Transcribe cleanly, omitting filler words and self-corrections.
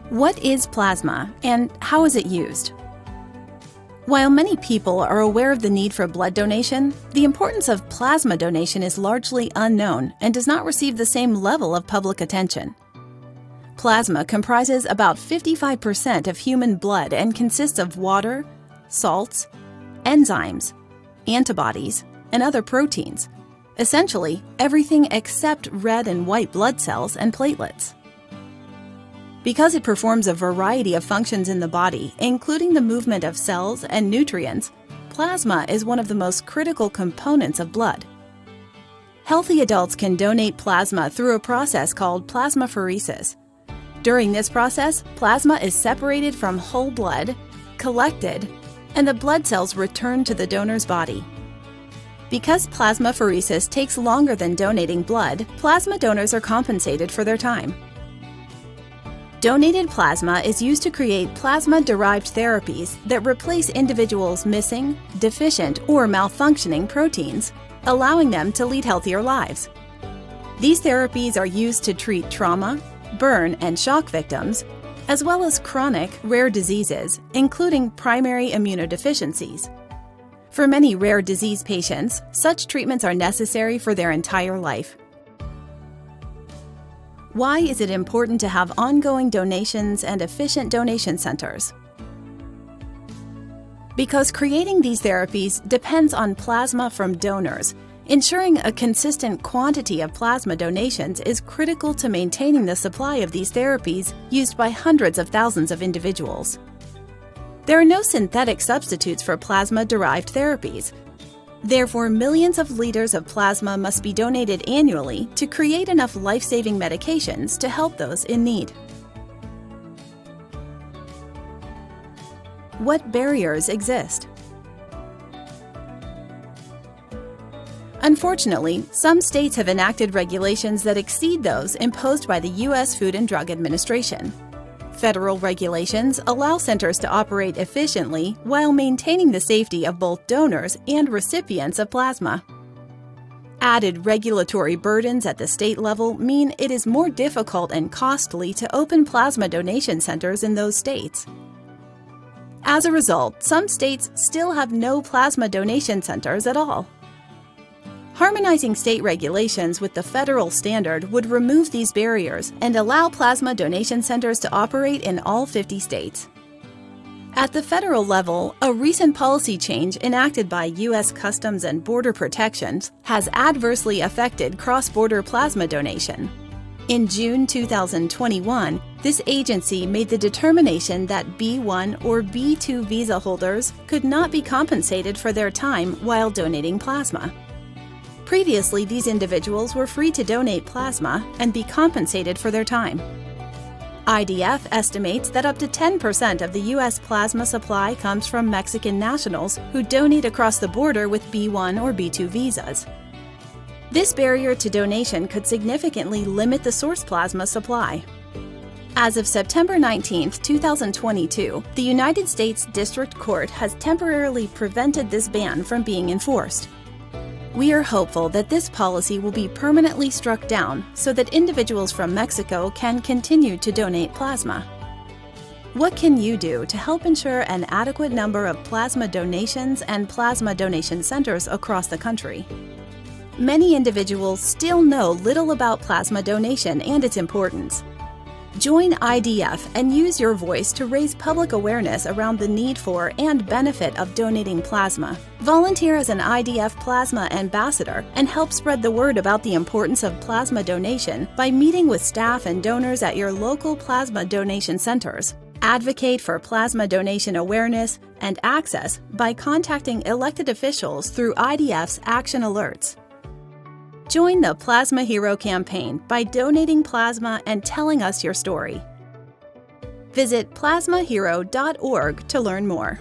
What is plasma and how is it used? While many people are aware of the need for blood donation, the importance of plasma donation is largely unknown and does not receive the same level of public attention. Plasma comprises about 55% of human blood and consists of water, salts, enzymes, antibodies, and other proteins. Essentially, everything except red and white blood cells and platelets. Because it performs a variety of functions in the body, including the movement of cells and nutrients, plasma is one of the most critical components of blood. Healthy adults can donate plasma through a process called plasmapheresis. During this process, plasma is separated from whole blood, collected, and the blood cells returned to the donor's body. Because plasmapheresis takes longer than donating blood, plasma donors are compensated for their time. Donated plasma is used to create plasma-derived therapies that replace individuals' missing, deficient, or malfunctioning proteins, allowing them to lead healthier lives. These therapies are used to treat trauma, burn, and shock victims, as well as chronic, rare diseases, including primary immunodeficiencies. For many rare disease patients, such treatments are necessary for their entire life. Why is it important to have ongoing donations and efficient donation centers? Because creating these therapies depends on plasma from donors. Ensuring a consistent quantity of plasma donations is critical to maintaining the supply of these therapies used by hundreds of thousands of individuals. There are no synthetic substitutes for plasma-derived therapies. Therefore, millions of liters of plasma must be donated annually to create enough life-saving medications to help those in need. What barriers exist? Unfortunately, some states have enacted regulations that exceed those imposed by the U.S. Food and Drug Administration. Federal regulations allow centers to operate efficiently while maintaining the safety of both donors and recipients of plasma. Added regulatory burdens at the state level mean it is more difficult and costly to open plasma donation centers in those states. As a result, some states still have no plasma donation centers at all. Harmonizing state regulations with the federal standard would remove these barriers and allow plasma donation centers to operate in all 50 states. At the federal level, a recent policy change enacted by U.S. Customs and Border Protection has adversely affected cross-border plasma donation. In June 2021, this agency made the determination that B-1 or B-2 visa holders could not be compensated for their time while donating plasma. Previously, these individuals were free to donate plasma and be compensated for their time. IDF estimates that up to 10% of the U.S. plasma supply comes from Mexican nationals who donate across the border with B-1 or B-2 visas. This barrier to donation could significantly limit the source plasma supply. As of September 19, 2022, the United States District Court has temporarily prevented this ban from being enforced. We are hopeful that this policy will be permanently struck down so that individuals from Mexico can continue to donate plasma. What can you do to help ensure an adequate number of plasma donations and plasma donation centers across the country? Many individuals still know little about plasma donation and its importance. Join IDF and use your voice to raise public awareness around the need for and benefit of donating plasma. Volunteer as an IDF plasma ambassador and help spread the word about the importance of plasma donation by meeting with staff and donors at your local plasma donation centers. Advocate for plasma donation awareness and access by contacting elected officials through IDF's action alerts. Join the Plasma Hero campaign by donating plasma and telling us your story. Visit plasmahero.org to learn more.